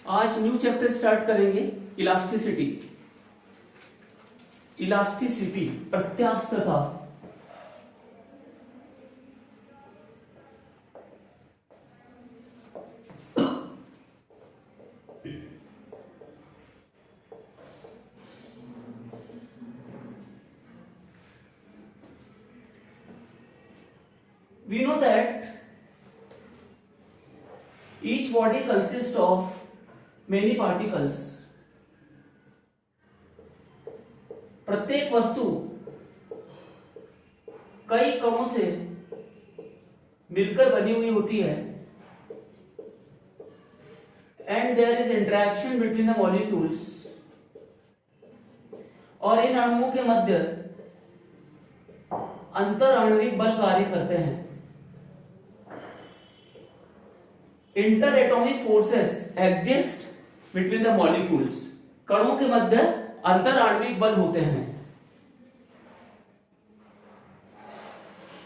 आज new chapter start करेंगे elasticity. Elasticity प्रत्यास्थता। We know that each body consists of many particles. प्रत्येक वस्तु कई कणों से मिलकर बनी हुई होती है and there is interaction between the molecules. और इन अणुओं के मध्य अंतर आणविक बल कार्य करते हैं। Interatomic forces exist between the molecules. कणों के मध्य अंतर आणविक बल होते हैं।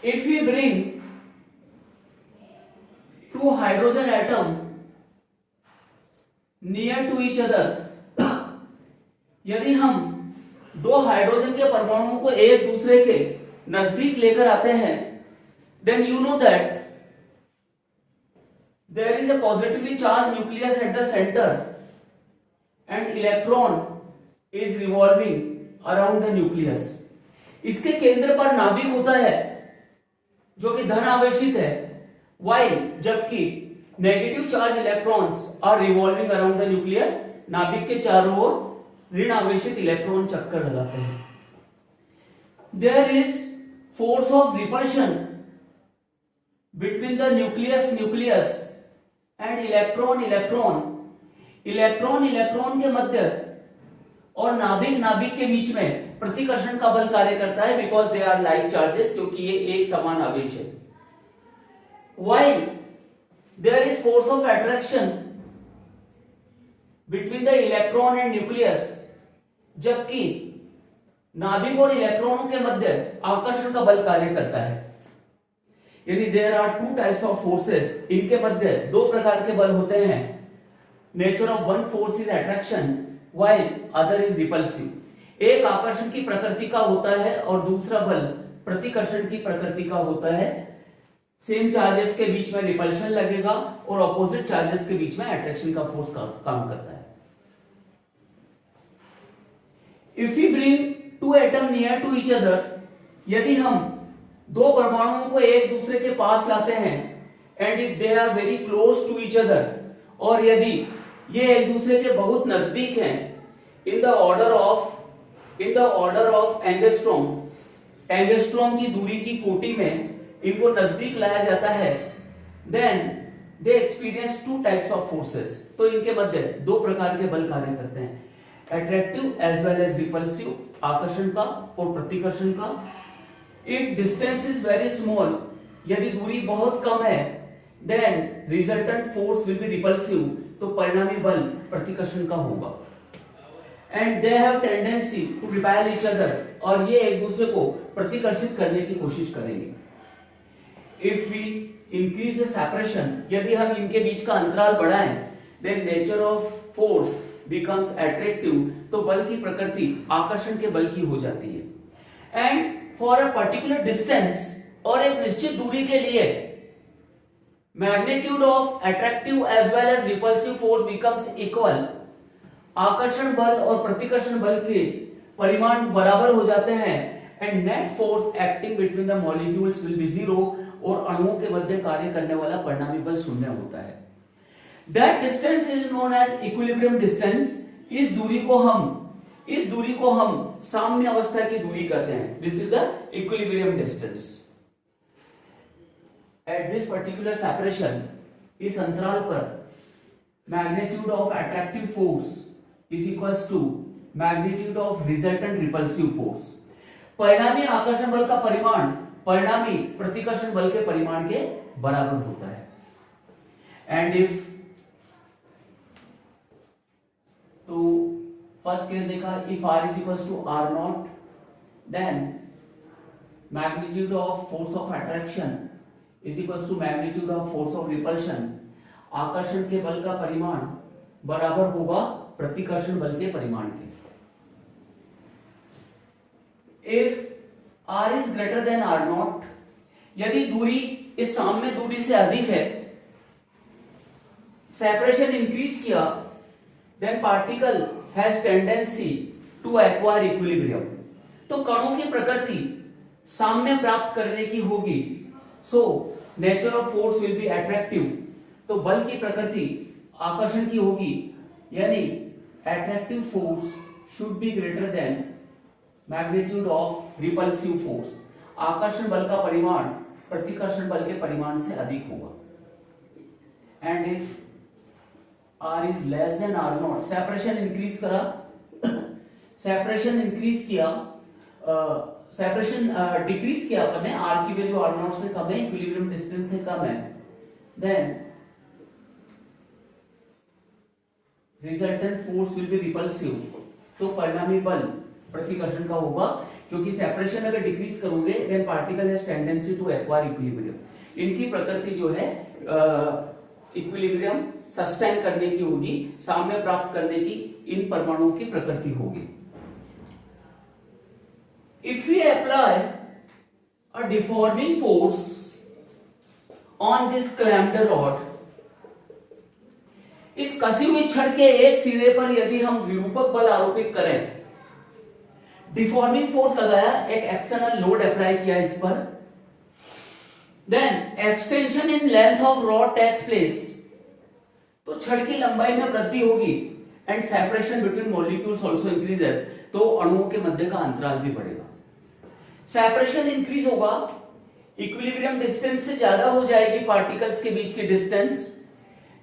If you bring two hydrogen atom near to each other, यदि हम दो हाइड्रोजन के परमाणुओं को एक दूसरे के नजदीक लेकर आते हैं, then you know that there is a positively charged nucleus at the center and electron is revolving around the nucleus. इसके केंद्र पर नाभिक होता है जो कि धन आवेशित है, while जबकि negative charge electrons are revolving around the nucleus. नाभिक के चारों ओर ऋण आवेशित इलेक्ट्रॉन चक्कर लगाते हैं। There is force of repulsion between the nucleus and electron के मध्य और नाभिक के बीच में प्रतिकर्षण का बल कार्य करता है, because they are like charges, क्योंकि ये एक समान आवेश है। While there is force of attraction between the electron and nucleus, जबकि नाभिक और इलेक्ट्रॉनों के मध्य आकर्षण का बल कार्य करता है। यानी there are two types of forces, इनके मध्य दो प्रकार के बल होते हैं। Nature of one force is attraction while other is repulsive. एक आकर्षण की प्रकृति का होता है और दूसरा बल प्रतिकर्षण की प्रकृति का होता है। सेम चार्जेस के बीच में रिपल्शन लगेगा और ऑपोजिट चार्जेस के बीच में अट्रैक्शन का फोर्स काम करता है। If you bring two atom near to each other, यदि हम दो परमाणुओं को एक दूसरे के पास लाते हैं, and if they are very close to each other, और यदि ये एक दूसरे के बहुत नजदीक हैं, in the order of angstrom की दूरी की कोटि में इनको नजदीक लाया जाता है, then they experience two types of forces. तो इनके मध्य दो प्रकार के बल कार्य करते हैं, attractive as well as repulsive, आकर्षण का और प्रतिकर्षण का। If distance is very small, यदि दूरी बहुत कम है, then resultant force will be repulsive, तो परिणामी बल प्रतिकर्षण का होगा। And they have tendency to repel each other, और ये एक दूसरे को प्रतिकर्षित करने की कोशिश करेंगे। If we increase the separation, यदि हम इनके बीच का अंतराल बढ़ाएं, then nature of force becomes attractive, तो बल की प्रकृति आकर्षण के बल की हो जाती है। And for a particular distance, और एक निश्चित दूरी के लिए magnitude of attractive as well as repulsive force becomes equal. आकर्षण बल और प्रतिकर्षण बल के परिमाण बराबर हो जाते हैं, and net force acting between the molecules will be zero, और अणुओं के मध्य कार्य करने वाला परिणामी बल शून्य होता है। That distance is known as equilibrium distance. इस दूरी को हम साम्य अवस्था की दूरी कहते हैं। This is the equilibrium distance. At this particular separation, इस अंतराल पर magnitude of attractive force is equals to magnitude of resultant repulsive force. परिणामी आकर्षण बल का परिमाण परिणामी प्रतिकर्षण बल के परिमाण के बराबर होता है। And if तो फर्स्ट केस देखा, if r is equal to r nought, then magnitude of force of attraction is equal to magnitude of force of repulsion. आकर्षण के बल का परिमाण बराबर होगा प्रतिकर्षण बल के परिमाण के। If r is greater than r nought, यदि दूरी इस साम्य दूरी से अधिक है, सेपरेशन इंक्रीज किया, then particle has tendency to acquire equilibrium. तो कणों की प्रकृति साम्य प्राप्त करने की होगी। So nature of force will be attractive, तो बल की प्रकृति आकर्षण की होगी, यानी attractive force should be greater than magnitude of repulsive force. आकर्षण बल का परिमाण प्रतिकर्षण बल के परिमाण से अधिक होगा। And if r is less than r not, separation increase करा, सेपरेशन इंक्रीज किया, सेपरेशन डिक्रीज किया अपने, r की वैल्यू r नॉट से कम है, इक्विलिब्रियम डिस्टेंस से कम है, then resultant force will be repulsive, तो परिणामी बल प्रतिकर्षण का होगा, क्योंकि सेपरेशन अगर डिक्रीज करोगे then particle has tendency to acquire equilibrium. इनकी प्रकृति जो है इक्विलिब्रियम सस्टेन करने की होगी, साम्य प्राप्त करने की इन परमाणुओं की प्रकृति होगी। If we apply a deforming force on this clamped rod, इस कसी हुई छड़ के एक सिरे पर यदि हम विरूपक बल आरोपित करें, डिफॉर्मिंग फोर्स लगाया, एक एक्सटर्नल लोड अप्लाई किया इस पर, then extension in length of rod takes place, तो छड़ की लंबाई में वृद्धि होगी, and separation between molecules also increases, तो अणुओं के मध्य का अंतराल भी बढ़ेगा। सेपरेशन इंक्रीज होगा, इक्विलिब्रियम डिस्टेंस से ज्यादा हो जाएगी पार्टिकल्स के बीच की distance,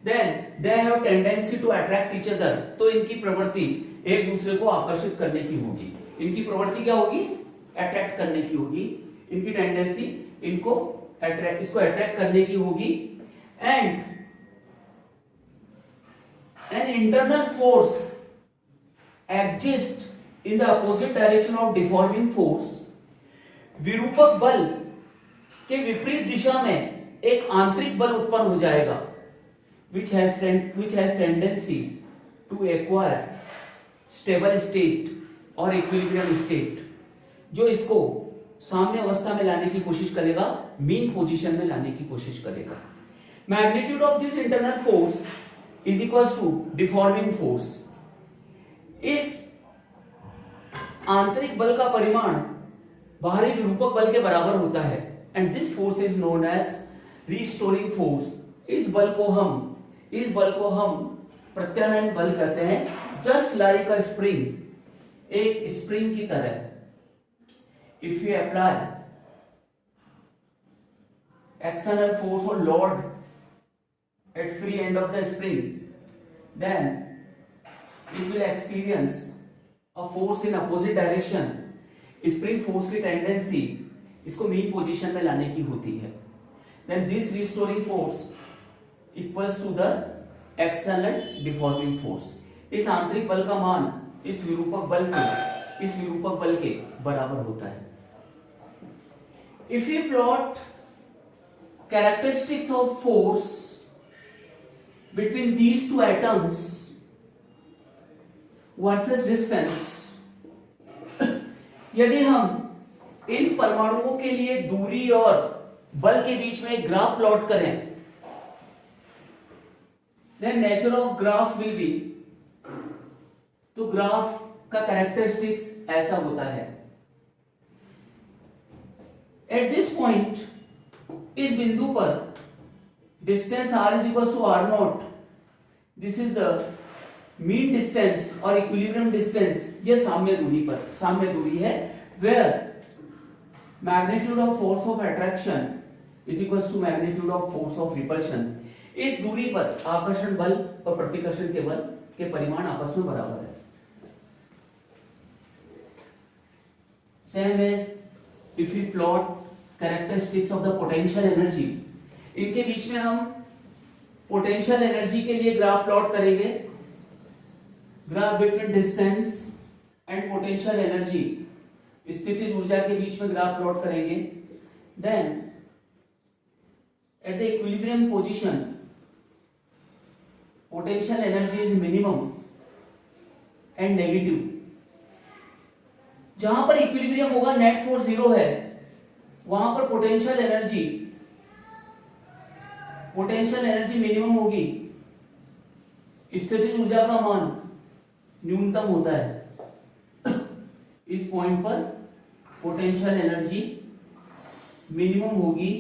then they have tendency to attract each other, तो इनकी प्रवृत्ति एक दूसरे को आकर्षित करने की होगी। इनकी प्रवृत्ति क्या होगी? अट्रैक्ट करने की होगी, इनकी टेंडेंसी इसको अट्रैक्ट करने की होगी, and an internal force exists in the opposite direction of deforming force। Virupaka बल के विपरीत दिशा में एक आंतरिक बल उत्पन्न हो जाएगा, which has tendency to acquire stable state और equilibrium state, जो इसको साम्य अवस्था में लाने की कोशिश करेगा, मीन पोजीशन में लाने की कोशिश करेगा। Magnitude of this internal force is equals to deforming force। इस आंतरिक बल का परिमाण बाहरी विरूपक बल के बराबर होता है, and this force is known as restoring force. इस बल को हम प्रत्यानयन बल कहते हैं, जस्ट लाइक अ स्प्रिंग, एक स्प्रिंग की तरह। If you apply external force और load at free end of the spring, then it will experience a force in opposite direction। Spring force की टेंडेंसी इसको मीन पोजीशन में लाने की होती है, then this restoring force equals to the external deforming force। इस आंतरिक बल का मान इस विरूपक बल के बराबर होता है। If we plot characteristics of force between these two atoms versus distance, यदि हम इन परमाणुओं के लिए दूरी और बल के बीच में एक ग्राफ प्लॉट करें, then nature of graph will be, तो ग्राफ का कैरेक्टरिस्टिक्स ऐसा होता है। एट दिस पॉइंट, इस बिंदु पर distance r is equals to r nought, this is the mean distance और इक्विलिब्रियम डिस्टेंस, ये साम्य दूरी है, where magnitude of force of attraction is equals to magnitude of force of repulsion. इस दूरी पर आकर्षण बल और प्रतिकर्षण के बल के परिमाण आपस में बराबर है। Same as if you plot characteristics of the potential energy, इनके बीच में हम पोटेंशियल एनर्जी के लिए ग्राफ प्लॉट करेंगे, graph between distance and potential energy, स्थितिज ऊर्जा के बीच में ग्राफ प्लॉट करेंगे। Then at the equilibrium potential energy is minimum and negative. जहां पर इक्विलिब्रियम होगा, नेट फोर्स जीरो है, वहां पर पोटेंशियल एनर्जी मिनिमम होगी, स्थितिज ऊर्जा का मान न्यूनतम होता है। इस पॉइंट पर पोटेंशियल एनर्जी मिनिमम होगी,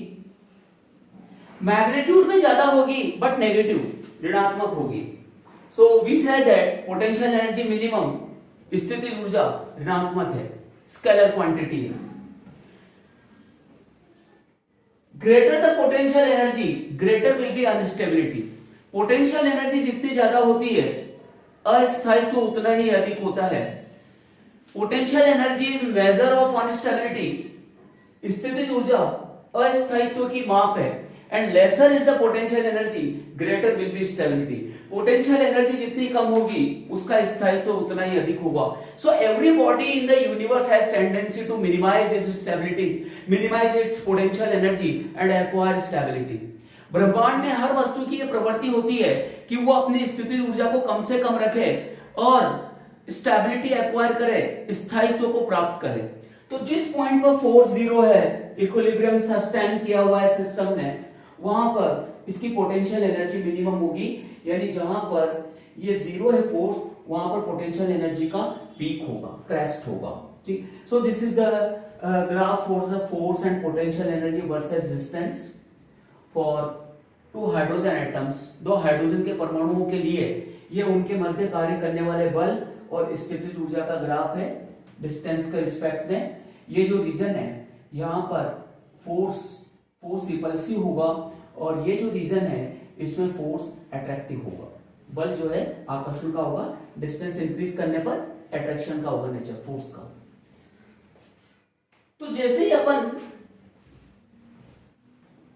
मैग्नीट्यूड में ज्यादा होगी बट नेगेटिव ऋणात्मक होगी। So we say that potential energy minimum, स्थितिज ऊर्जा ऋणात्मक है, स्केलर क्वांटिटी है। Greater the potential energy greater will be unstability. Potential energy जितनी ज्यादा होती है, अस्थायित्व तो उतना ही अधिक होता है। Potential energy is measure of unstability. स्थितिज ऊर्जा अस्थायित्व की माप है। And lesser is the potential energy greater will be stability. पोटेंशियल एनर्जी जितनी कम होगी उसका स्थायित्व उतना ही अधिक होगा। So every body in the universe has tendency to minimize its stability, minimize its potential energy and acquire stability. ब्रह्मांड में हर वस्तु की यह प्रवृत्ति होती है कि वो अपनी स्थितिज ऊर्जा को कम से कम रखे और स्टेबिलिटी एक्वायर करे, स्थायित्व को प्राप्त करे। तो जिस पॉइंट पर फोर्स जीरो है, इक्विलिब्रियम सस्टेन किया हुआ है सिस्टम ने, वहां पर इसकी पोटेंशियल एनर्जी मिनिमम होगी, यानी जहां पर ये जीरो है फोर्स, वहां पर पोटेंशियल एनर्जी का पीक होगा, क्रेस्ट होगा। ठीक, so this is the graph for the force and potential energy versus distance for two hydrogen atoms. दो हाइड्रोजन के परमाणुओं के लिए ये उनके मध्य कार्य करने वाले बल और स्थितिज ऊर्जा का ग्राफ है डिस्टेंस के रिस्पेक्ट में। ये जो रीजन है, यहाँ पर फोर्स रिपल्सिव होगा और ये जो रीजन है इसमें फोर्स अट्रैक्टिव होगा। बल जो है आकर्षण का होगा, डिस्टेंस इंक्रीज करने पर अट्रैक्शन का होगा, नेचर फोर्स का। तो जैसे ही अपन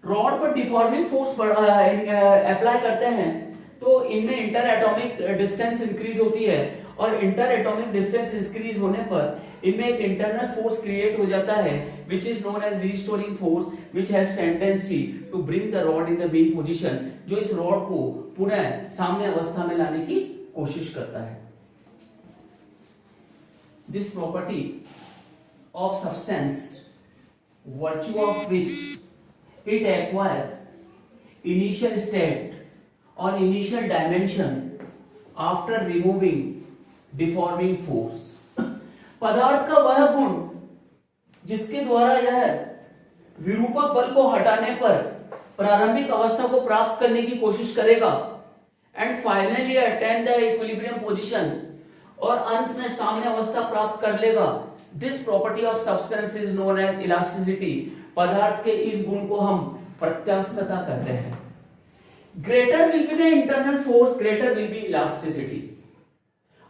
रॉड पर डिफॉर्मिंग फोर्स अप्लाई करते हैं तो इनमें इंटर एटॉमिक डिस्टेंस इंक्रीज होती है और इंटर एटॉमिक डिस्टेंस इंक्रीज होने पर इनमें एक इंटरनल फोर्स क्रिएट हो जाता है which is known as restoring force which has tendency to bring the rod in the mean position, जो इस रॉड को पुनः साम्य अवस्था में लाने की कोशिश करता है। This property of substance, virtue of which it acquire initial state or initial dimension after removing deforming force। पदार्थ का वह गुण जिसके द्वारा यह विरूपक बल को हटाने पर प्रारंभिक अवस्था को प्राप्त करने की कोशिश करेगा and finally attain the equilibrium position, और अंत में साम्य अवस्था प्राप्त कर लेगा। This property of substance is known as elasticity. पदार्थ के इस गुण को हम प्रत्यास्थता कहते हैं। Greater will be the internal force, greater will be elasticity.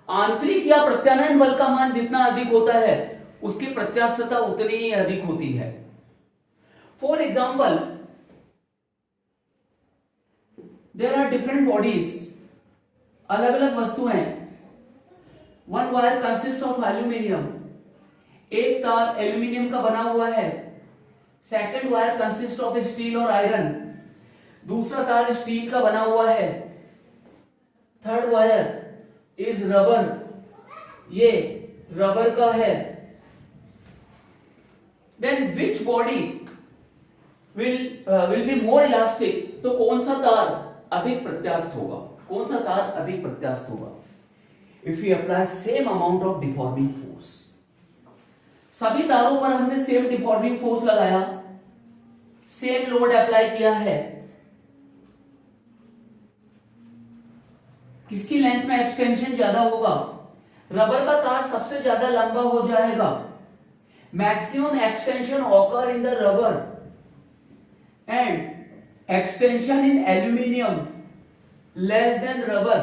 आंतरिक या प्रत्यानयन बल का मान जितना अधिक होता है उसकी प्रत्यास्थता उतनी ही अधिक होती है। For example, there are different bodies, अलग अलग वस्तुएं। One wire consist of aluminium, एक तार एल्यूमिनियम का बना हुआ है। Second wire consist of steel और आयरन, दूसरा तार स्टील का बना हुआ है। थर्ड वायर इज रबर, ये रबर का है। Then which body will be more elastic, तो कौन सा तार अधिक प्रत्यास्थ होगा, कौन सा तार अधिक प्रत्यास्थ होगा? If you apply same amount of deforming force, सभी तारों पर हमने सेम डिफॉर्मिंग फोर्स लगाया, सेम लोड अप्लाई किया है, किसकी लेंथ में एक्सटेंशन ज्यादा होगा? रबर का तार सबसे ज्यादा लंबा हो जाएगा। Maximum extension occur in the rubber and extension in aluminium less than rubber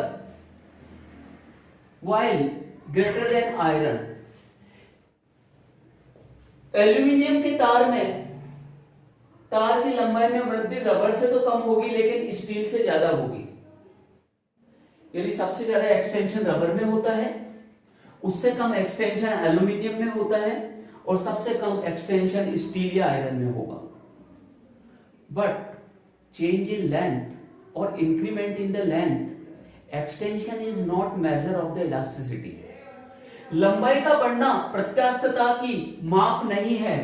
while greater than iron। Aluminium के तार में तार की लंबाई में वृद्धि रबर से तो कम होगी लेकिन स्टील से ज्यादा होगी, यानी सबसे ज्यादा एक्सटेंशन रबर में होता है, उससे कम एक्सटेंशन एल्यूमिनियम में होता है और सबसे कम एक्सटेंशन स्टील या आयरन में होगा। बट चेंज इन लेंथ और increment in the length extension is not measure of the elasticity. लंबाई का बढ़ना प्रत्यास्थता की माप नहीं है।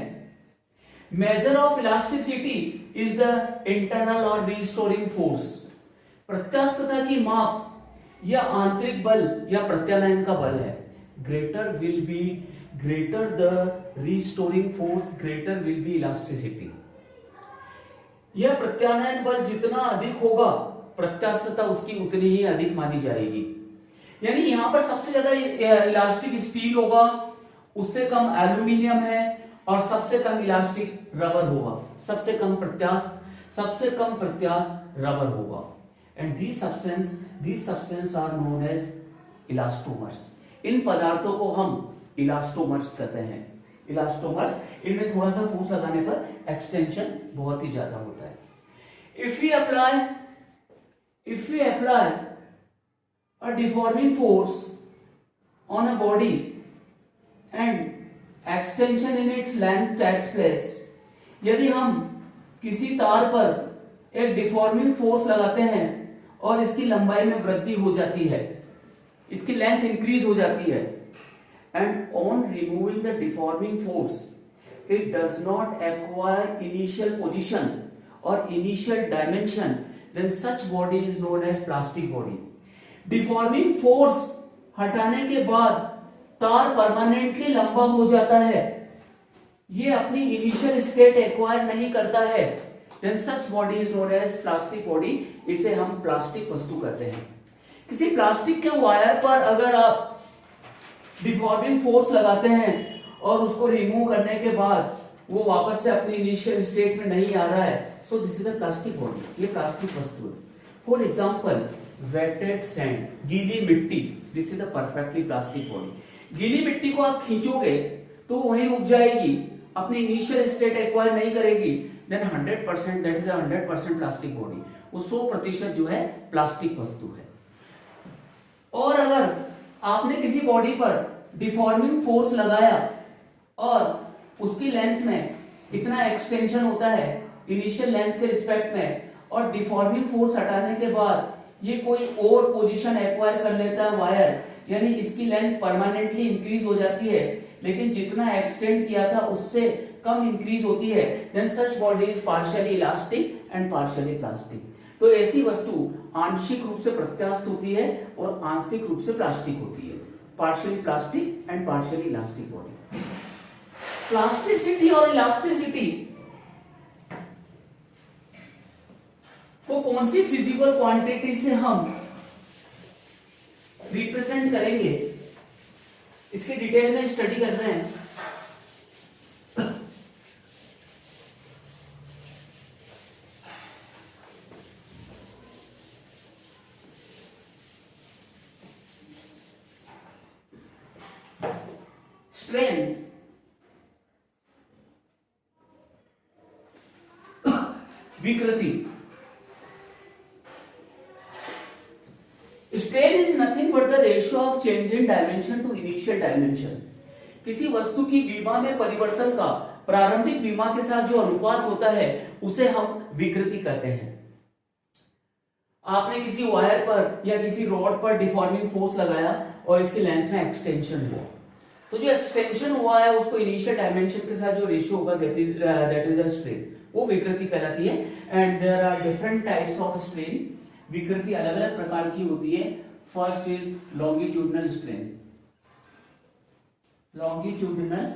Measure of elasticity is the internal और रीस्टोरिंग फोर्स। प्रत्यास्थता की माप या आंतरिक बल या प्रत्यानयन का बल है। greater the restoring force, greater will be elasticity। यह प्रत्यानयन बल जितना अधिक होगा प्रत्यास्थता उसकी उतनी ही अधिक मानी जाएगी। यानी यहां पर सबसे ज्यादा इलास्टिक स्टील होगा, उससे कम एल्यूमिनियम है, और सबसे कम इलास्टिक रबर होगा। सबसे कम प्रत्यास्थ रबर होगा। And these substances are known as elastomers। इन पदार्थों को हम इलास्टोमर्स कहते हैं। इलास्टोमर्स, इनमें थोड़ा सा फोर्स लगाने पर एक्सटेंशन बहुत ही ज्यादा होता है। If we apply a deforming force on a body and extension in its length takes place, यदि हम किसी तार पर एक डिफॉर्मिंग फोर्स लगाते हैं और इसकी लंबाई में वृद्धि हो जाती है, इसकी लेंथ इंक्रीज हो जाती है, and on removing the deforming force it does not acquire initial position or initial dimension, then such body is known as plastic body। Deforming force हटाने के बाद तार परमानेंटली लंबा हो जाता है, ये अपनी इनिशियल स्टेट एक्वायर नहीं करता है, then such body is known as plastic body। इसे हम प्लास्टिक वस्तु कहते हैं। किसी प्लास्टिक के वायर पर अगर आप डिफॉर्मिंग फोर्स लगाते हैं और उसको रिमूव करने के बाद वो वापस से अपनी इनिशियल स्टेट में नहीं आ रहा है, सो this is a plastic body. ये प्लास्टिक वस्तु है। फॉर एग्जांपल वेटेड सैंड, गीली मिट्टी, this is a perfectly plastic body. गीली मिट्टी को आप खींचोगे तो वहीं रुक जाएगी, अपनी इनिशियल स्टेट एक्वायर नहीं करेगी, then 100% that is 100% plastic body. वो 100% जो है प्लास्टिक वस्तु है। और अगर आपने किसी बॉडी पर डिफॉर्मिंग फोर्स लगाया और उसकी लेंथ में इतना एक्सटेंशन होता है इनिशियल लेंथ के रिस्पेक्ट में, और डिफॉर्मिंग फोर्स हटाने के बाद ये कोई और पोजीशन एक्वायर कर लेता है वायर, यानी इसकी लेंथ परमानेंटली इंक्रीज हो जाती है, लेकिन जितना एक्सटेंड किया था उससे कम इंक्रीज होती है, then such body is partially elastic and partially plastic. तो ऐसी वस्तु आंशिक रूप से प्रत्यास्थ होती है और आंशिक रूप से प्लास्टिक होती है। Partially plastic and partially elastic body. Plasticity और इलास्टिसिटी को कौन सी फिजिकल क्वांटिटी से हम रिप्रेजेंट करेंगे, इसके डिटेल में स्टडी कर रहे हैं। स्ट्रेन, विकृति। Strain is nothing but the ratio of change in dimension to initial dimension. किसी वस्तु की विमा में परिवर्तन का प्रारंभिक विमा के साथ जो अनुपात होता है उसे हम विकृति कहते हैं। आपने किसी वायर पर या किसी रॉड पर डिफॉर्मिंग फोर्स लगाया और इसकी लेंथ में एक्सटेंशन हुआ, तो जो एक्सटेंशन हुआ है उसको इनिशियल डायमेंशन के साथ जो रेशियो होगा दैट इज द स्ट्रेन, वो विकृति कहलाती है। And there are different types of strain. विकृति अलग अलग प्रकार की होती है। First is longitudinal strain. Longitudinal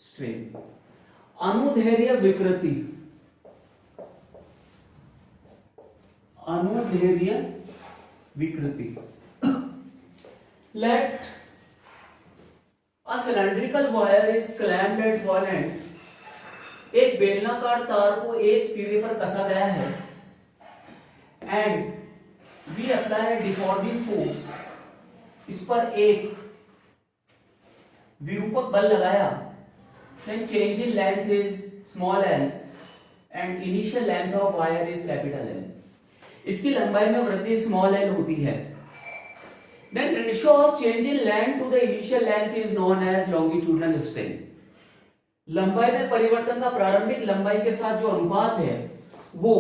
strain. अनुदैर्घ्य विकृति। अनुदैर्घ्य विकृति। Let a cylindrical wire is clamped at one end। एक बेलनाकार तार को एक सिरे पर कसा गया है, and we apply a deforming force। इस पर एक विरूपक बल लगाया, then change in length is small l and initial length of wire is capital L। इसकी लंबाई में वृद्धि small l होती है। Then ratio of change in length to the initial length is known as longitudinal strain। लंबाई में परिवर्तन का प्रारंभिक लंबाई के साथ जो अनुपात है वो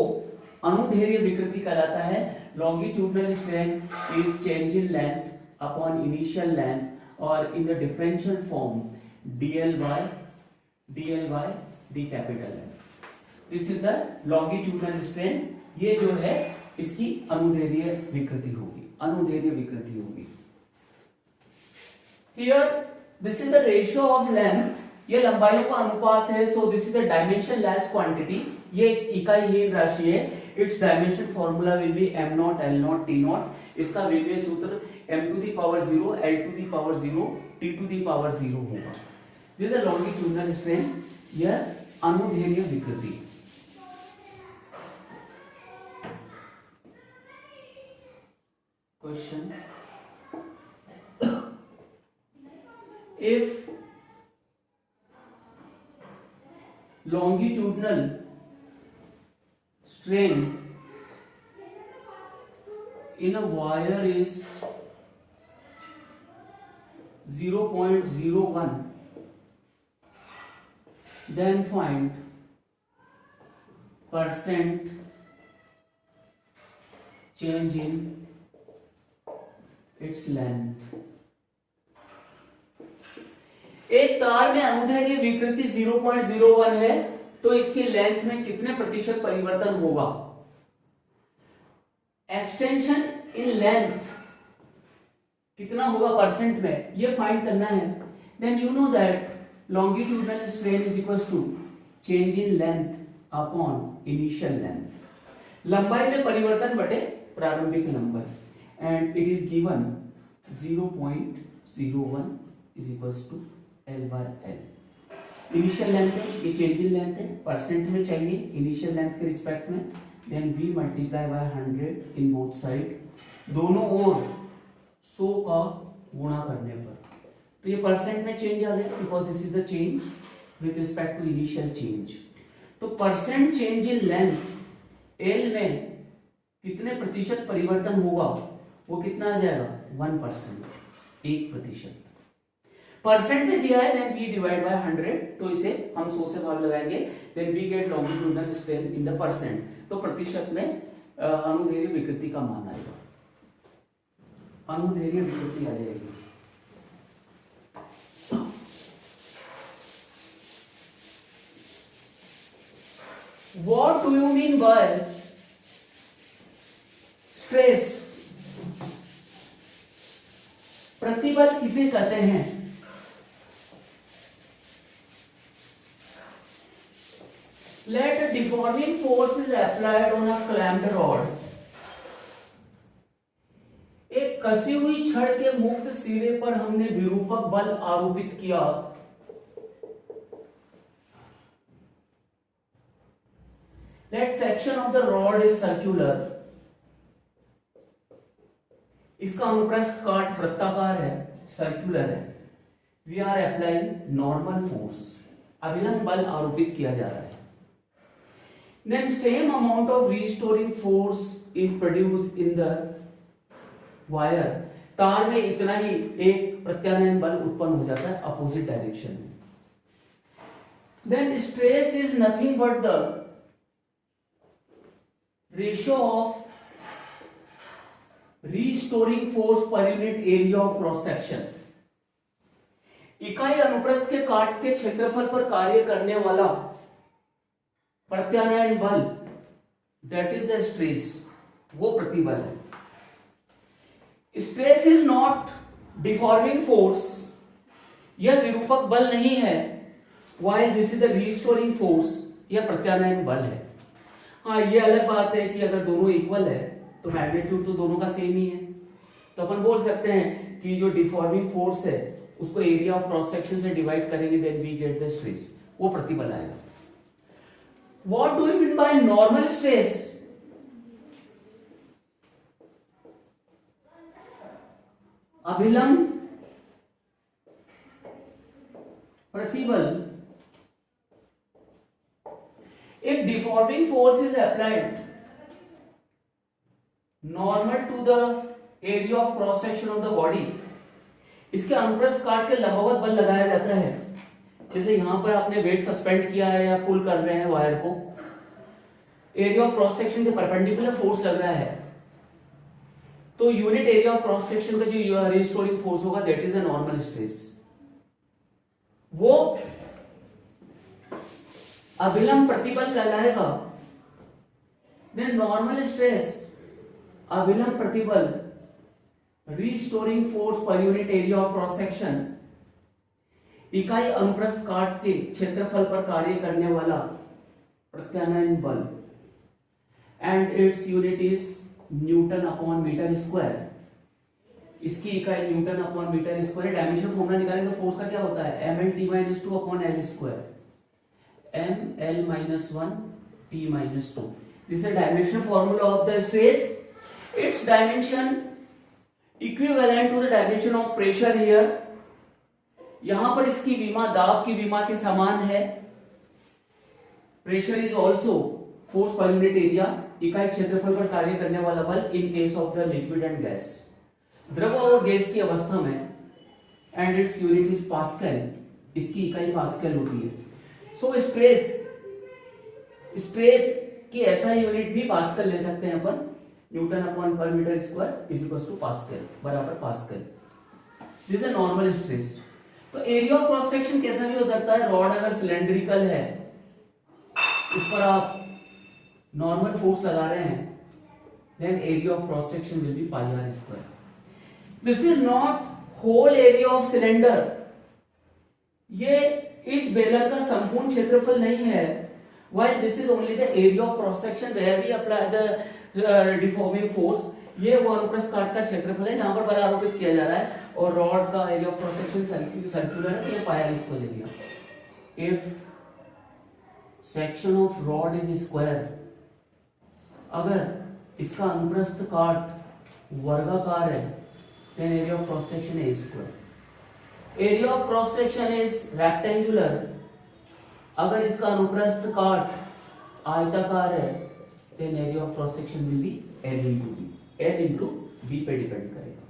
अनुदैर्घ्य विकृति कहलाता है। longitudinal strain is change in length upon initial length or in the differential form dl by d capital L. This is the longitudinal strain. ये जो है इसकी अनुदैर्ध्य विकृति होगी. Here this is the ratio of length. ये लंबाइयों का अनुपात है. So this is the dimensionless quantity. ये इकाईहीन राशि है. Its dimension formula will be m naught l naught t naught. इसका विभेद सूत्र m to the power 0, l to the power 0, t to the power 0 होगा. This is the longitudinal strain. यह अनुदैर्ध्य विकृति. Question: if longitudinal strain in a wire is 0.01, then find percent change in its length. एक तार में अनुदैर्ध्य विकृति 0.01 है, तो इसकी लेंथ में कितने प्रतिशत परिवर्तन होगा? एक्सटेंशन इन लेंथ कितना होगा परसेंट में, ये फाइंड करना है. Then you know that longitudinal strain is equals to change in length upon initial length. लंबाई में परिवर्तन बटे प्रारंभिक लंबाई. And it is given 0.01 is equals to L by L. Initial length है, ये चेंज इन लेंथ है, परसेंट में चाहिए इनिशियल लेंथ के रिस्पेक्ट में. Then V multiply by 100 in both side, दोनों ओर 100 का गुणा करने पर, तो ये परसेंट में चेंज आ गया because this is the change with respect to initial change. तो percent change in length L में कितने प्रतिशत परिवर्तन होगा, वो कितना आ जाएगा 1%, 1%. परसेंट में दिया है, देन V डिवाइड बाय 100, तो इसे हम 100 से भाग लगाएंगे, then we get longitudinal strain in the percent. तो प्रतिशत में अनुदैर्ध्य विकृति का मान आएगा, अनुदैर्ध्य विकृति आ जाएगी. What do you mean by stress? प्रतिबल किसे कहते हैं? Let a deforming force is applied on a clamped rod. एक कसी हुई छड़ के मुक्त सिरे पर हमने विरूपक बल आरोपित किया. Let section of the rod is circular. इसका अनुप्रस्थ काट वृत्ताकार है, सर्कुलर है. We are applying normal force. अभिलंब बल आरोपित किया जा रहा है. Then same amount of restoring force is produced in the wire. तार में इतना ही एक प्रत्यानयन बल उत्पन्न हो जाता है अपोजिट डायरेक्शन में. Then stress is nothing but the ratio of restoring force per unit area of cross section. इकाई अनुप्रस्थ के काट के क्षेत्रफल पर कार्य करने वाला प्रत्यानयन बल, दैट इज द स्ट्रेस, वो प्रतिबल है. Stress is not deforming force, यह विरूपक बल नहीं है. While this is the restoring force, यह प्रत्यानयन बल है. हाँ, ये अलग बात है कि अगर दोनों इक्वल है तो मैग्नीट्यूड तो दोनों का सेम ही है, तो अपन बोल सकते हैं कि जो डिफॉर्मिंग फोर्स है उसको एरिया ऑफ क्रॉस सेक्शन से डिवाइड करेंगे, then we get the stress, वो प्रतिबल आएगा. What do you mean by normal stress? अभिलंब प्रतिबल. If deforming force is applied normal to the area of cross section of the body, इसके अनुप्रस्थ काट के लंबवत बल लगाया जाता है. जैसे यहां पर आपने वेट सस्पेंड किया है या पुल कर रहे हैं वायर को, एरिया ऑफ क्रॉस सेक्शन के परपेंडिकुलर फोर्स लग रहा है, तो unit area of cross section का जो रिस्टोरिंग फोर्स होगा that is the normal stress. वो अभिलंब प्रतिबल कहलाएगा। देन नॉर्मल स्ट्रेस, अभिलंब प्रतिबल, restoring force per unit area of cross section, इकाई अनुप्रस्थ काट के क्षेत्रफल पर कार्य करने वाला प्रत्यानयन बल, and its unit is newton upon metre square. इसकी इकाई newton upon metre square. Dimension formula निकालेंगे तो फोर्स का क्या होता है, ml/t-2 upon l square, ml-1 t-2। This is dimension formula of the stress. Its dimension equivalent to the dimension of pressure here. यहां पर इसकी विमा दाब की विमा के समान है। Pressure is also force per unit area, इकाई क्षेत्रफल पर कार्य करने वाला बल इन case of the liquid and gas, द्रव और गैस की अवस्था में, and its unit is pascal. इसकी इकाई पास्कल होती है। सो स्ट्रेस की ऐसा यूनिट भी पास्कल ले सकते हैं अपन, newton upon per metre square is equal to pascal बराबर pascal. This is normal stress. तो एरिया ऑफ क्रॉस सेक्शन कैसा भी हो सकता है। रॉड अगर सिलेंड्रिकल है, इस पर आप नॉर्मल फोर्स लगा रहे हैं, then area of cross section will be pi r square. This is not whole area of cylinder. ये इस बेलन का संपूर्ण क्षेत्रफल नहीं है। While this is only the area of cross section where we apply the deforming force. ये वो अनुप्रस्थ काट का क्षेत्रफल है जहां पर बल आरोपित किया जा रहा है, और रॉड का area of cross section circular है, तो ये pi r square area. If section of rod is square, अगर इसका अनुप्रस्थ काट वर्गाकार है, then area of cross section is square. Area of cross section is rectangular, अगर इसका अनुप्रस्थ काट आयताकार है, then area of cross section will be L into B. L into B पे डिपेंड करेगा,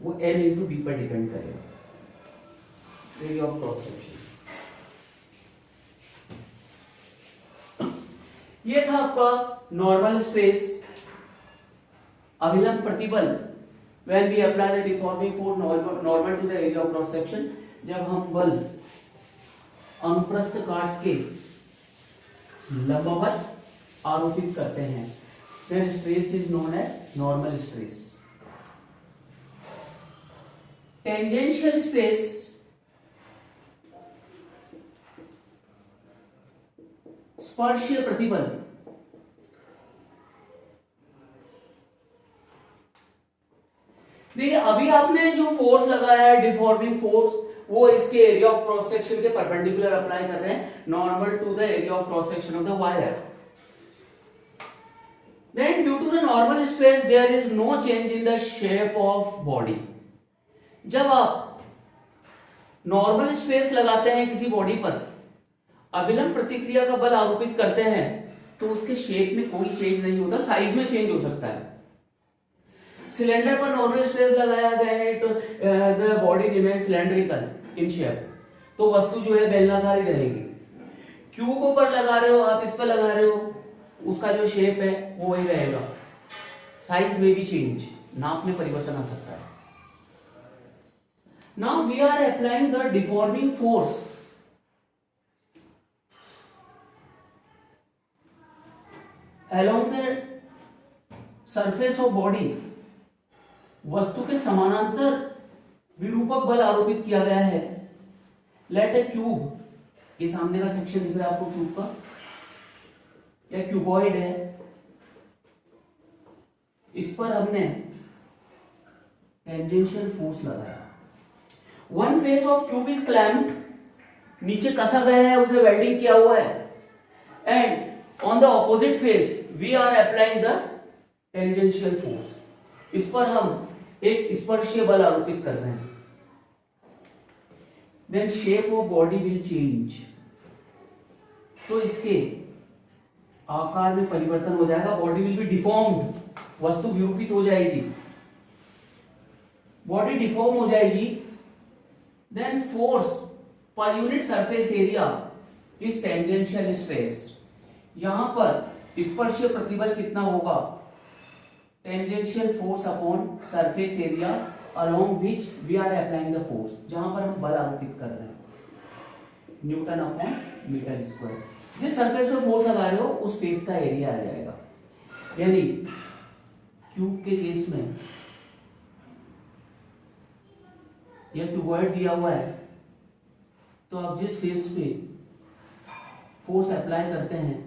वो L into B पे डिपेंड करेगा area of cross section। ये था आपका नॉर्मल स्ट्रेस, अभिलंब प्रतिबल when we apply the deforming force normal to the area of cross section। जब हम बल अनुप्रस्थ काट के लंबवत आरोपित करते हैं, then stress is known as normal stress। Tangential stress, स्पर्शीय प्रतिबल, देखिए अभी आपने जो फोर्स लगाया है डिफॉर्मिंग फोर्स, वो इसके एरिया ऑफ क्रॉस सेक्शन के परपेंडिकुलर अप्लाई कर रहे हैं, normal to the area of cross section of the wire. Then due to the normal stress there is no change in the shape of body. जब आप normal stress लगाते हैं किसी body पर, अभिलंब प्रतिक्रिया का बल आरोपित करते हैं, तो उसके शेप में कोई चेंज नहीं होता, साइज में चेंज हो सकता है। सिलेंडर पर नॉर्मल स्ट्रेस लगाया गया, the body remain cylindrical in shape, तो वस्तु जो है बेलनाकार ही रहेगी। क्यूब ऊपर लगा रहे हो आप, इस पर लगा रहे हो, उसका जो शेप है वो वही रहेगा, साइज में भी चेंज, नाप में परिवर्तन आ सकता है। Now we are applying the deforming force. along the surface of body, वस्तु के समानांतर विरूपक बल आरोपित किया गया है। लेट ए क्यूब, ये सामने का सेक्शन दिख रहा है आपको क्यूब का, या क्यूबॉइड है, इस पर हमने टेंजेंशियल फोर्स लगाया। One face of cube is clamped, नीचे कसा गया है, उसे वेल्डिंग किया हुआ है, and on the opposite face we are applying the tangential force. इस पर हम एक स्पर्शीय बल आरोपित कर रहे हैं। Then shape of body will change, तो इसके आकार में परिवर्तन हो जाएगा, बॉडी विल बी डिफॉर्म्ड, वस्तु विरूपित हो जाएगी, बॉडी डिफॉर्म हो जाएगी। Then force per unit surface area is tangential stress. यहां पर स्पर्शीय प्रतिबल कितना होगा, tangential force upon surface area along which we are applying the force, जहां पर हम बल आरोपित कर रहे हैं, न्यूटन अपॉन मीटर स्क्वायर। जिस सरफेस पर फोर्स लगा रहे हो उस फेस का एरिया आ जाएगा। यानी क्यूब के केस में यह क्यूबॉइड दिया हुआ है, तो आप जिस फेस पे फोर्स अप्लाई करते हैं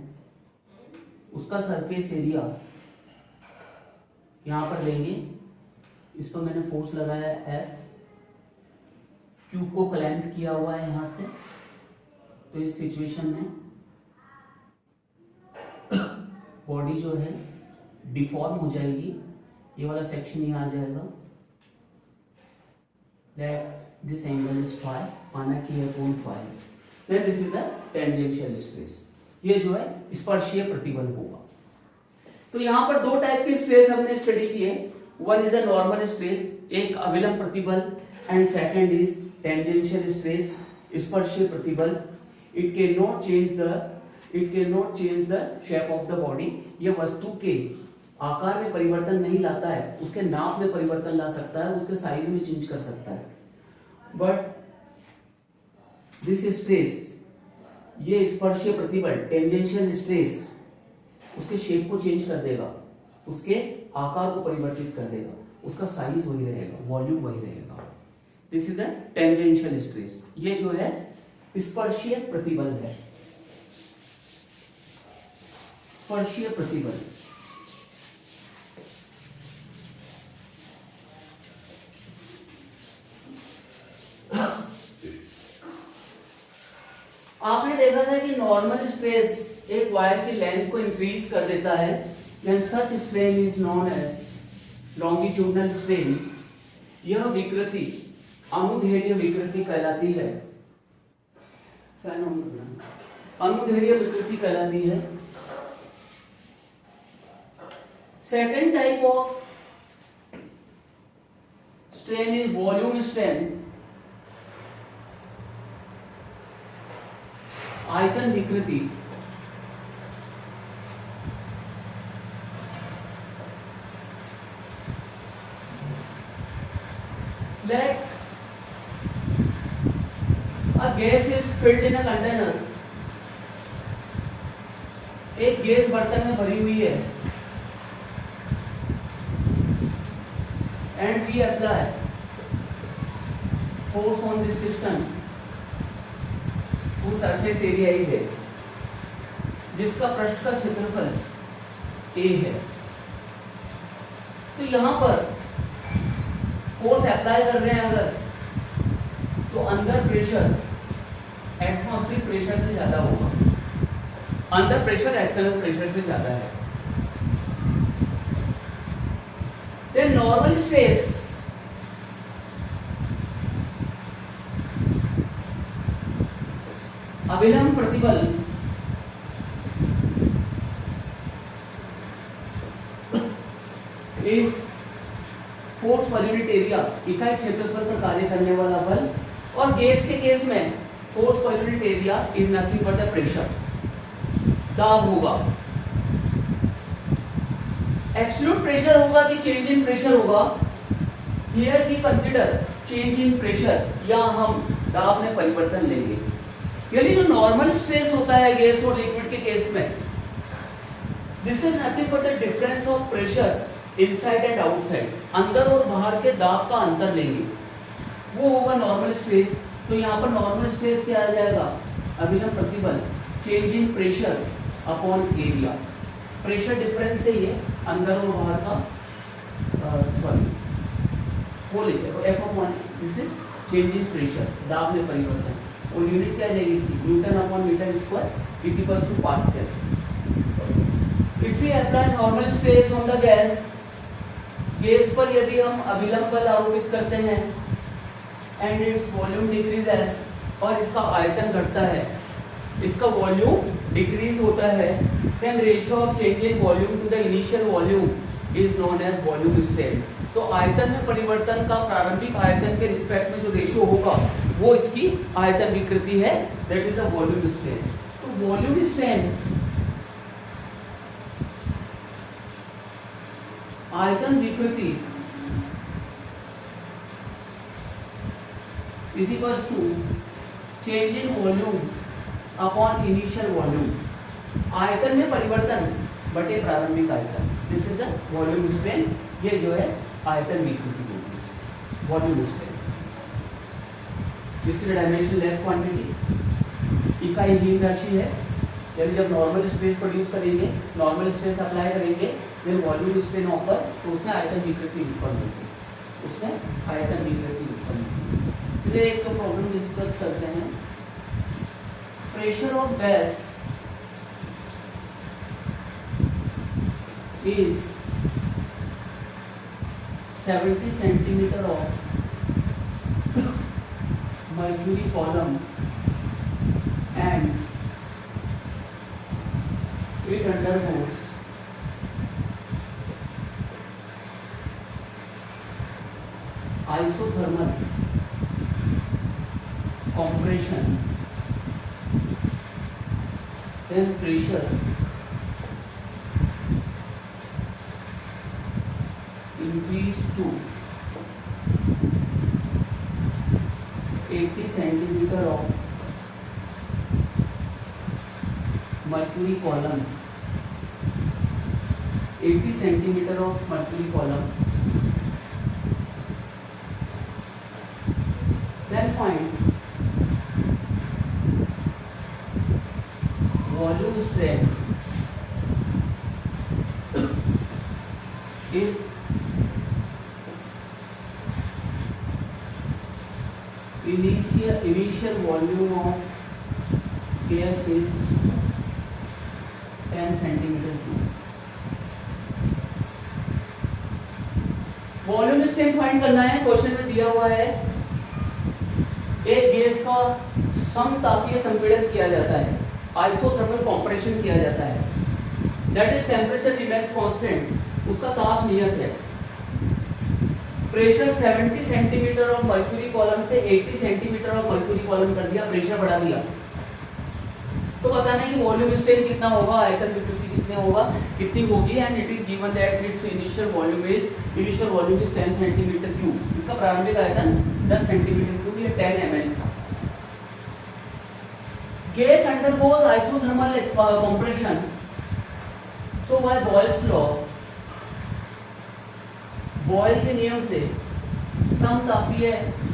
उसका सरफेस एरिया यहां पर लेंगे। इस पर मैंने फोर्स लगाया है F, क्यूब को क्लैंप किया हुआ है यहां से, तो इस सिचुएशन में बॉडी जो है डिफॉर्म हो जाएगी, ये वाला सेक्शन यहाँ आ जाएगा। That this angle is phi, माना कि यह कोण phi है। Then this is the tangential stress, ये जो है स्पर्शीय प्रतिबल होगा। तो यहाँ पर दो टाइप के स्ट्रेस हमने स्टडी किए, one is the normal stress, एक अविलंब प्रतिबल, and second is tangential stress, स्पर्शीय प्रतिबल। It can not change the shape of the body, ये वस्तु के आकार में परिवर्तन नहीं लाता है, उसके नाप में परिवर्तन ला सकता है, उसके साइज में चेंज कर सकता है। बट दिस स्ट्रेस, ये स्पर्शीय प्रतिबल टेंजेंशियल स्ट्रेस उसके शेप को चेंज कर देगा, उसके आकार को परिवर्तित कर देगा, उसका साइज वही रहेगा, वॉल्यूम वही रहेगा। This is the tangential stress, ये जो है स्पर्शीय प्रतिबल है। स्पर्शीय प्रतिबल आपने देखा था कि नॉर्मल स्ट्रेस एक वायर की लेंथ को इंक्रीज कर देता है, then such strain is known as longitudinal strain। यह विकृति अनुदैर्ध्य विकृति कहलाती है, अनुदैर्ध्य विकृति कहलाती है। Second type of strain is volume strain, आयतन विकृति। Let a gas is filled in a container, एक गैस बर्तन में भरी हुई है, and we apply force on this piston whose surface area is A, जिसका पृष्ठ का क्षेत्रफल A है। तो यहां पर फोर्स अप्लाई कर रहे हैं अगर, तो अंदर प्रेशर एटमॉस्फेरिक प्रेशर से ज्यादा होगा, अंदर प्रेशर एक्सटर्नल प्रेशर से ज्यादा है। देन नॉर्मल स्ट्रेस, अविलंब प्रतिबल, इस फोर्स पर यूनिट एरिया, इकाई क्षेत्रफल पर कार्य करने वाला बल। और गैस के केस में force per unit area is nothing but the pressure, दाब होगा। एब्सोल्यूट प्रेशर होगा कि चेंज इन प्रेशर होगा, here we consider change in pressure, या हम दाब में परिवर्तन लेंगे। यानी जो नॉर्मल स्ट्रेस होता है गैस और लिक्विड के केस में, this is nothing but the difference of pressure inside and outside, अंदर और बाहर के दाब का अंतर लेंगे, वो होगा नॉर्मल स्ट्रेस। तो यहाँ पर नॉर्मल स्ट्रेस क्या आ जाएगा, अविलंब प्रतिबल change in pressure upon area, pressure difference है ये अंदर और बाहर का, सॉरी वो लेते हैं F/1, this is change in pressure, दाब में परिवर्तन, और यूनिट क्या जाएगी इसकी, newton upon metre square is equals to pascal. If we apply normal stress on the gas, gas पर यदि हम अविलंब बल आरोपित करते हैं, एंड इट्स वॉल्यूम डिक्रीजेस, और इसका आयतन घटता है, इसका वॉल्यूम डिक्रीज होता है, then ratio of change in volume to the initial volume is known as volume strain. तो आयतन में परिवर्तन का प्रारंभिक आयतन के रिस्पेक्ट में जो रेशियो होगा वो इसकी आयतन विकृति है, that is a volume strain. तो वॉल्यूम स्ट्रेन आयतन विकृति is equals to change in volume upon initial volume. आयतन में परिवर्तन बटे प्रारंभिक आयतन, this is the volume strain. ये जो है आयतन विकृति बोलते हैं, volume strain. This is dimensionless quantity, इकाईहीन राशि है। यानी जब नॉर्मल स्ट्रेस प्रोड्यूस करेंगे, नॉर्मल स्ट्रेस अप्लाई करेंगे, जब वॉल्यूम स्ट्रेन ऑकर तो उसमें आयतन विकृति उत्पन्न होती है, उसमें आयतन विकृति उत्पन्न होती है। एक तो प्रॉब्लम डिस्कस करते हैं। Pressure of gas is 70 centimetre of mercury column and it undergoes isothermal compression, then pressure increase to 80 centimeter of mercury column, 80 centimeter of mercury column, then find volume strain if initial volume of gas is 10 centimeter cube। Volume strain find करना है, question में दिया हुआ है एक gas का समतापीय संपीड़न किया जाता है, आइसोथर्मल कंप्रेशन किया जाता है, that is temperature remains constant, उसका ताप नियत है। Pressure 70 centimetre of mercury column से 80 सेंटीमीटर ऑफ मर्क्यूरी कॉलम कर दिया, प्रेशर बढ़ा दिया। तो बताना है कि वॉल्यूम स्ट्रेन कितना होगा, आयतन विकृति कितनी होगी, and it is given that it's initial volume is 10 centimetre cube. इसका प्रारंभिक आयतन 10 सेंटीमीटर क्यूब, ये 10 ml था। Gas undergoes isothermal compression, so by Boyle's law, Boyle के नियम से समतापीय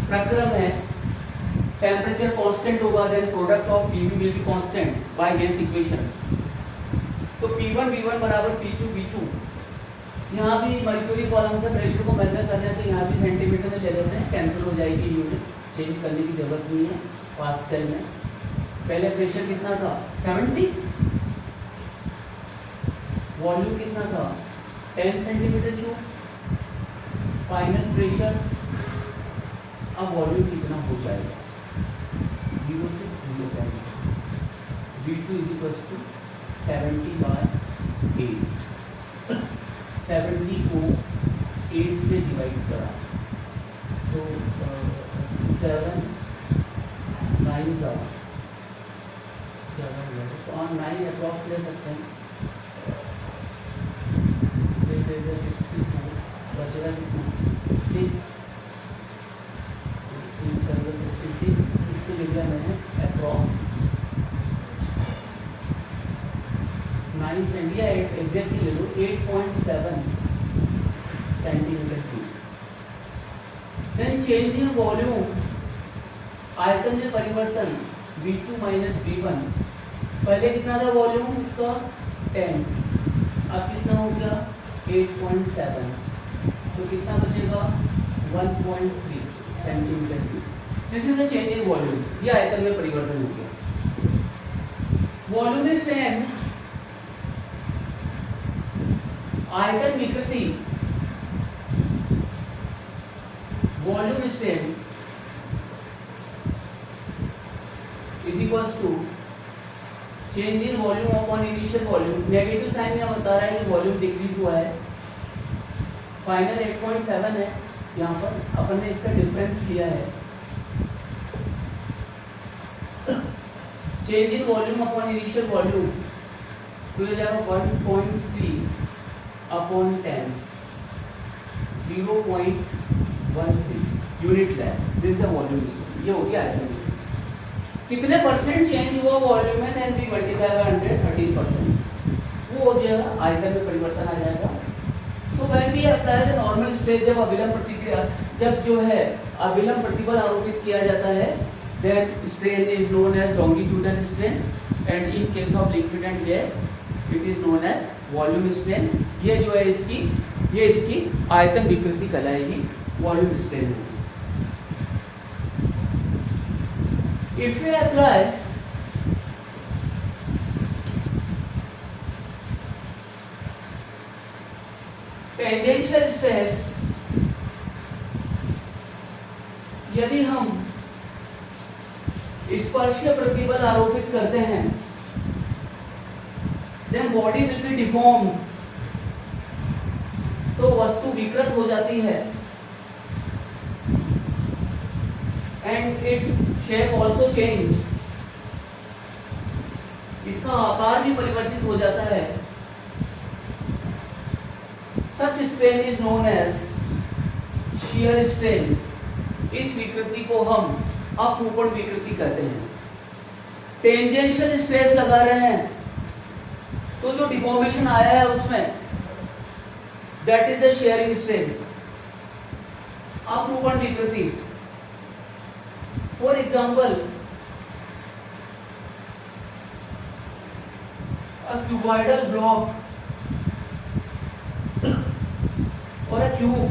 प्रक्रम है, टेम्परेचर कांस्टेंट होगा, then product of PV will be constant by gas equation. तो P1 V1 बराबर P2 V2। यहाँ भी मर्क्यूरी कॉलम से प्रेशर को मेजर करना है तो यहाँ भी सेंटीमीटर में ले लेते हैं, कैंसिल हो जाएगी यूनिट, चेंज करने की जरूरत नहीं है पास्कल में। पहले प्रेशर कितना था 70, वॉल्यूम कितना था 10 सेंटीमीटर क्यूब, फाइनल प्रेशर, अब वॉल्यूम कितना हो जाएगा 0 से 0 cancel, V2 is equal to 70/8, 70 को 8 से डिवाइड करा तो 7 9 तो 9 अप्रॉक्स ले सकते हैं, 64 बचेगा कितना 6, 56, इसको लिख दिया मैंने अप्रॉक्स 9 सेंटीमीटर, एग्जैक्टली ले लो 8.7 centimetre cube. Then change in volume, आयतन में परिवर्तन V2 माइनस V1, पहले कितना था वॉल्यूम इसका 10, अब कितना हो गया 8.7, तो कितना बचेगा 1.3 centimetre cube. This is the change in volume, ये आयतन में परिवर्तन हो गया। वॉल्यूम स्ट्रेन, आयतन विकृति, volume strain is equals to change in volume upon initial volume. Negative sign यहाँ बता रहा है कि वॉल्यूम डिक्रीज हुआ है, फाइनल 8.7 है, यहाँ पर अपन ने इसका डिफरेंस लिया है। Change in volume upon initial volume तो हो जाएगा 1.3 upon 10, 0.13 unitless, this is the volume strain. ये हो गया आयतन। कितने परसेंट चेंज हुआ वॉल्यूम में, देन वी मल्टीप्लाई बाय 113%, वो हो जाएगा, आयतन में परिवर्तन आ जाएगा। So when we apply the normal stress, जब अविलंब प्रतिक्रिया, जब जो है अविलंब प्रतिबल आरोपित किया जाता है, then strain is known as longitudinal strain, and in case of liquid and gas it is known as volume strain. ये जो है इसकी आयतन विकृति कहलाएगी, volume strain. If we apply tangential stress, यदि हम स्पर्शीय प्रतिबल आरोपित करते हैं, then body will be deformed, तो वस्तु विकृत हो जाती है, and its shape also change, इसका आकार भी परिवर्तित हो जाता है। Such strain is known as shear strain। इस विकृति को हम अपरूपण विकृति कहते हैं। टेंजेंशियल स्ट्रेस लगा रहे हैं तो जो डिफॉर्मेशन आया है उसमें, that is the shearing strain, अपरूपण विकृति। For example, a cuboidal block or a cube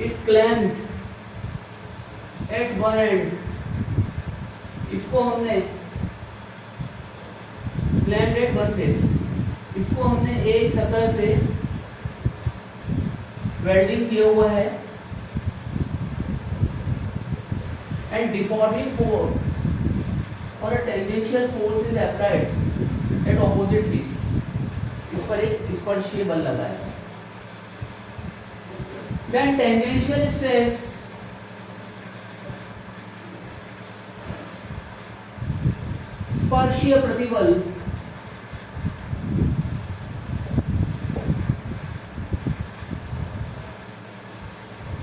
is clamped at one end, इसको हमने clamped at one face, इसको हमने एक सतह से वेल्डिंग किया हुआ है, and deforming force or a tangential force is applied at opposite face, इस पर एक स्पर्शीय बल लगा है। then tangential stress स्पर्शीय प्रतिबल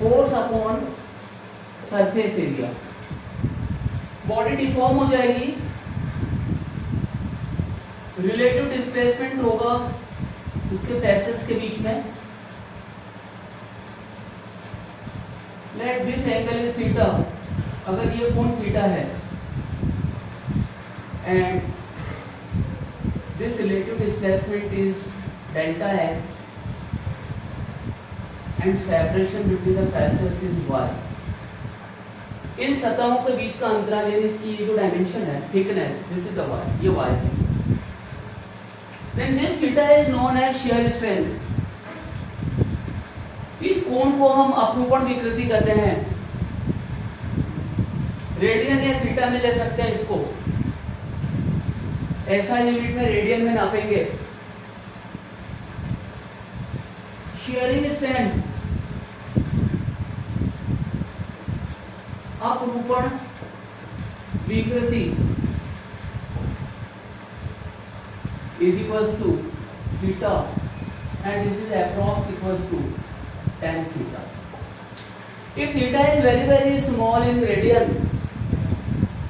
force upon surface area, body deform हो जाएगी, रिलेटिव डिस्प्लेसमेंट होगा उसके फेसेस के बीच में। Let this angle is theta, अगर ये कोण थीटा है, and this relative displacement is delta x, and separation between the faces is y. इन सतहों के बीच का अंतराल, यानी इसकी ये जो डायमेंशन है, thickness, this is the y, ये y है। Then this theta is known as shear strain। इस कोण को हम अपरूपण विकृति कहते हैं। रेडियन या थीटा में ले सकते हैं इसको, ऐसा यूनिट में रेडियन में नापेंगे। shearing strain अपरूपण विकृति is equals to theta, and this is approx equals to tan theta. If theta is very small in radian,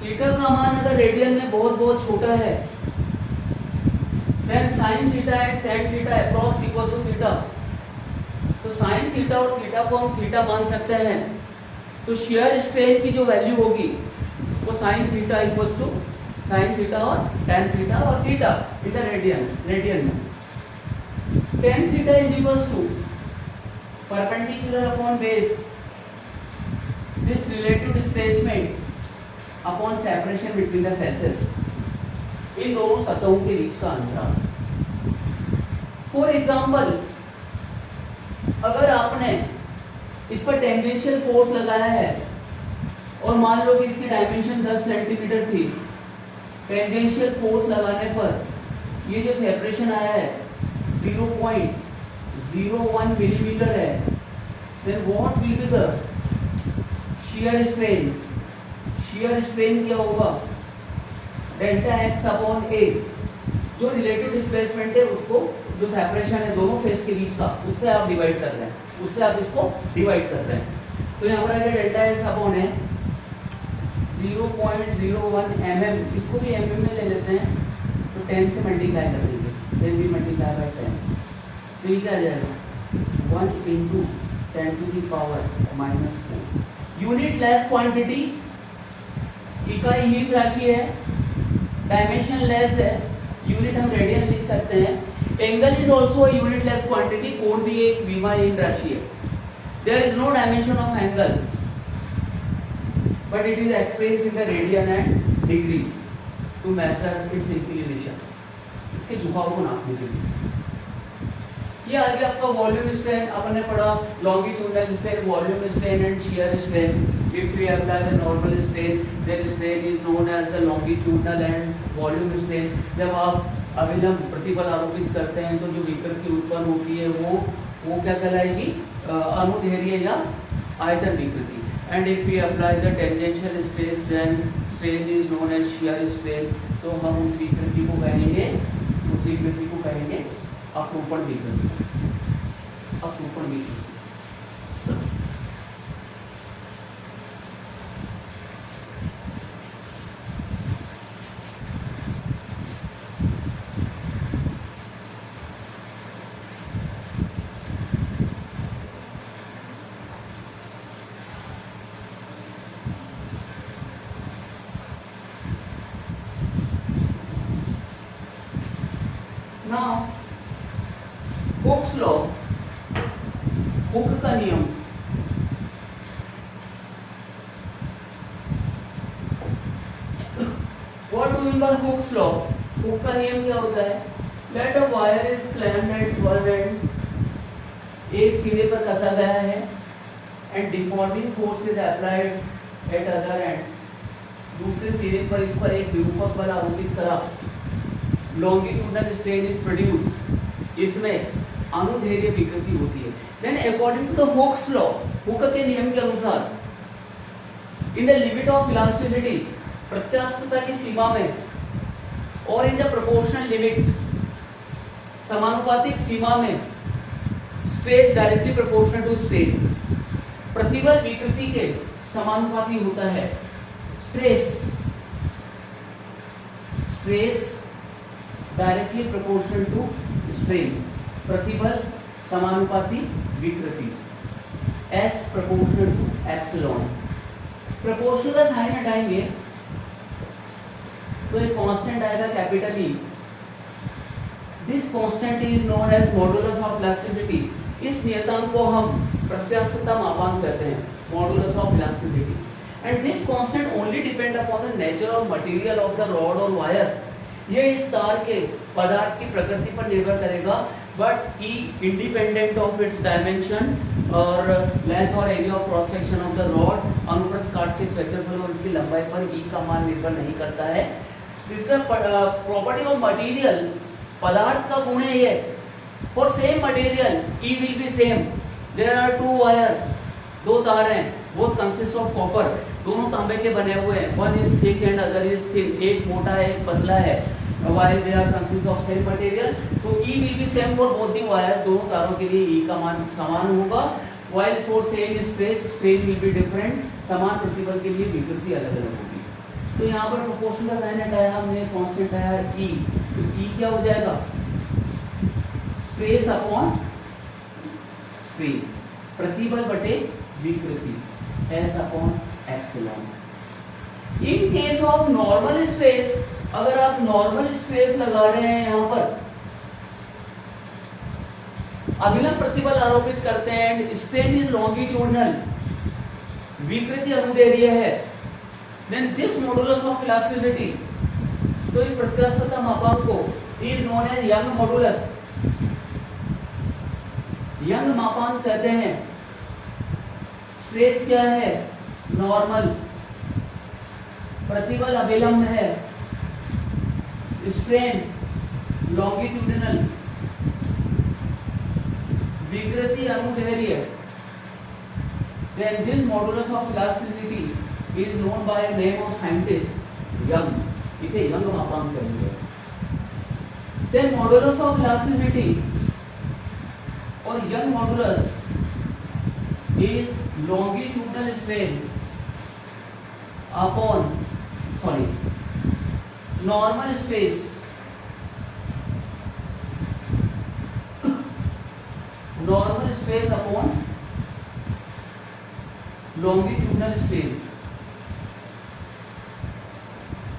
theta का मान अगर रेडियन में बहुत छोटा है, then sin theta and tan theta approx equals to theta। तो sin theta और theta को हम थीटा मान सकते हैं, तो shear strain की जो वैल्यू होगी वो sin theta equals to sin theta और tan थीटा और थीटा इन द रेडियन में। tan theta is equals to perpendicular upon base, this relative displacement upon separation between the faces, इन दोनों सतहों के बीच का अंतराल। फॉर एग्जांपल, अगर आपने इस पर टेंजेंशियल फोर्स लगाया है और मान लो कि इसकी डायमेंशन 10 सेंटीमीटर थी, टेंजेंशियल फोर्स लगाने पर ये जो सेपरेशन आया है 0.01 मिलीमीटर है, then what will be the shear strain? shear strain क्या होगा? डेल्टा x अपॉन a, जो रिलेटिव डिस्प्लेसमेंट है उसको, जो सेपरेशन है दोनों फेस के बीच का, उससे आप डिवाइड कर रहे हैं, उससे आप इसको डिवाइड कर रहे हैं। तो यहाँ पर अगर डेल्टा एस अपॉन है 0.01 mm, इसको भी mm में ले लेते हैं, तो 10 से मल्टीप्लाई कर देंगे, 10 भी मल्टीप्लाई बाय 10, तो ये क्या आ जाएगा 1 into 10 to the power -4। Unitless quantity, इकाई हीन राशि है, डायमेंशन लेस है, यूनिट हम रेडियन लिख सकते हैं। Angle is also a unitless quantity, कोण भी एक विमा हीन राशि है। There is no dimension of angle but it is expressed in the radian and degree to measure its inclination, इसके झुकाव को नापने के लिए। ये आगे आपका वॉल्यूम स्ट्रेन अपन ने पढ़ा, longitudinal strain, volume strain and shear strain. If we apply the normal strain, then strain is known as the longitudinal and volume strain। जब आप अभिलंब प्रतिबल आरोपित करते हैं तो जो विकृति उत्पन्न होती है वो क्या कहलाएगी, अनुदैर्ध्य या आयतन विकृति। And if we apply the tangential stress, then strain is known as shear strain। तो हम उस विकृति को कहेंगे अपरूपण विकृति, अपरूपण विकृति। Now, Hooke's law, हुक का नियम, What do you mean by Hooke's law? Hook का नियम क्या होता है? Let a wire is clamped at one end, एक सिरे पर कसा गया है, and deforming force is applied at other end, दूसरे सिरे पर इस पर एक विरूपक बल आरोपित करा, longitudinal strain is produced, इसमें अनुदैर्ध्य विकृति होती है। Then according to the Hooke's law, hook के नियम के अनुसार, in the limit of elasticity, प्रत्यास्थता की सीमा में, और in the proportional limit, समानुपातिक सीमा में, stress directly proportional to strain, प्रतिबल विकृति के समानुपाती होता है। stress directly proportional to strain, प्रतिबल समानुपाती विकृति, S proportional to epsilon. Proportional का साइन हटाएंगे तो एक कांस्टेंट आएगा capital E। This constant is known as modulus of elasticity. इस नियतांक को हम प्रत्यास्थता मापांक कहते हैं, modulus of elasticity. And this constant only depend upon the nature of material of the rod और वायर। ये इस तार के पदार्थ की प्रकृति पर निर्भर करेगा, but E independent of its dimension और लेंथ और area of cross section of the rod, अनुप्रस्थ काट के क्षेत्रफल और इसकी लंबाई पर ई का मान निर्भर नहीं करता है। This the property of material, पदार्थ का गुण है ये। For same material E will be same. There are two wire, दो तार हैं, बोथ कंसिस्ट ऑफ कॉपर, दोनों तांबे के बने हुए हैं। One is thick and other is thin, एक मोटा है एक पतला है। while they are consist of same material, so E will be same for both the wires, दोनों तारों के लिए E का मान समान होगा। while for same stress, strain will be different, समान प्रतिबल के लिए विकृति अलग अलग होगी। तो यहाँ पर प्रोपोर्शन का साइन हटाया हमने, कांस्टेंट आया E, तो E क्या हो जाएगा, स्ट्रेस अपॉन स्ट्रेन, प्रतिबल बटे विकृति, S upon epsilon. In case of normal stress, अगर आप नॉर्मल स्ट्रेस लगा रहे हैं, यहाँ पर अभिलंब प्रतिबल आरोपित करते हैं, स्ट्रेन इज लॉन्गिट्यूडनल, विकृति अनुदैर्ध्य है, then this modulus of elasticity, तो इस प्रत्यास्थता मापांक को is known as Young modulus, Young मापांक कहते हैं। स्ट्रेस क्या है, नॉर्मल, प्रतिबल अभिलंब है, स्ट्रेन लॉन्गिट्यूडिनल, विकृति अनुदैर्ध्य, then this modulus of elasticity is known by a name of scientist, Young। इसे यंग मापांक कहेंगे। Then modulus of elasticity or Young modulus is longitudinal strain upon normal stress upon longitudinal strain.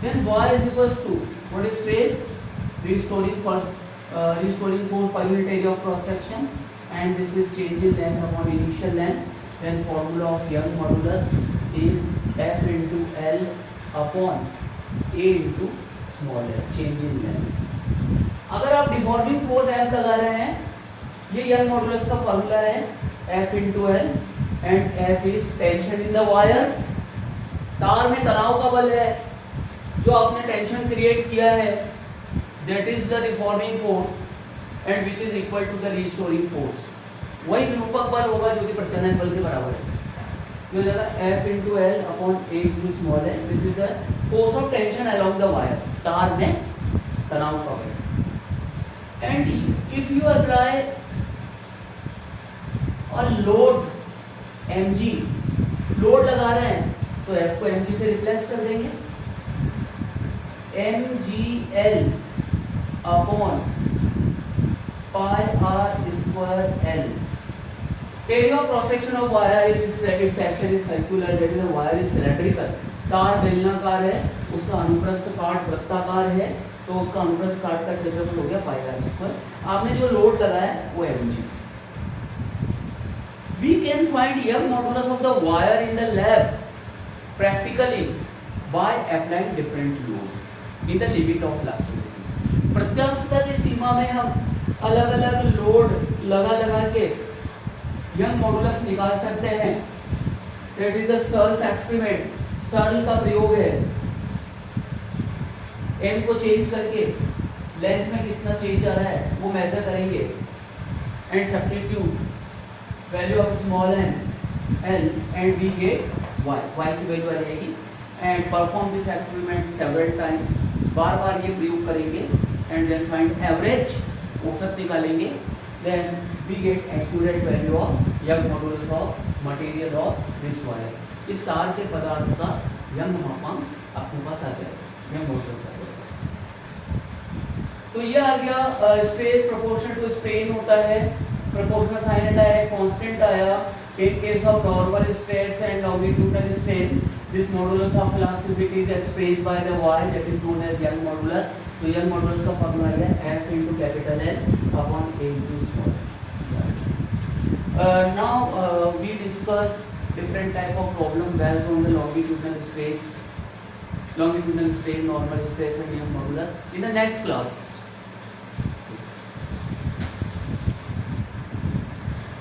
Then y is equals to what is stress? Restoring force per unit area of cross section, and this is change in length upon initial length. Then formula of Young modulus is F into L upon A into small l, change in length. अगर आप deforming force F लगा रहे हैं, ये young modulus का formula है F into L and F is tension in the wire. तार में तनाव का बल है जो आपने टेंशन क्रिएट किया है, that is the reforming force and which is equal to the restoring force. वही विरूपक बल होगा जो कि प्रत्यानयन बल के बराबर है. जो जाएगा F into L upon A into small l. This is the force of tension along the wire, तार में तनाव का बल. एंड इफ यू अप्लाई और लोड mg, लोड लगा रहे हैं तो F को mg से रिप्लेस कर देंगे. mgl upon pi r square l. Area of cross section of wire if its section is circular, that is the wire is cylindrical. तार बेलनाकार है, उसका अनुप्रस्थ काट वृत्ताकार है, तो उसका अनुप्रस्थ काट का क्षेत्रफल हो गया pi r स्क्वायर. आपने जो लोड लगाया वो mg. We can find Young modulus of the wire in the lab practically by applying different load in the limit of elasticity. प्रत्यास्थता की सीमा में हम अलग अलग लोड लगा के यंग मॉडुलस निकाल सकते हैं. That is the Searle's experiment. Searle का प्रयोग है. m को चेंज करके लेंथ में कितना चेंज आ रहा है वो मेजर करेंगे and substitute value of small n l and we get y की वैल्यू आ जाएगी. And perform this experiment several times, बार बार ये प्रयोग करेंगे एंड देन फाइंड एवरेज, औसत निकालेंगे. Then we get accurate value of Young modulus of material of this wire. इस तार के पदार्थ का यंग मापांक आपके पास आ जाएगा, यंग मॉडुलस आ जाएगा. तो ये आ गया स्ट्रेस प्रोपोर्शनल टू स्ट्रेन होता है, proportional sin आया, constant आया. In case of normal stress and longitudinal strain, this modulus of elasticity is expressed by the y, that is known as Young modulus. तो Young modulus का formula है F into capital L upon A into small l. Now we discuss different type of problem based on the longitudinal strain, normal stress and Young modulus in the next class.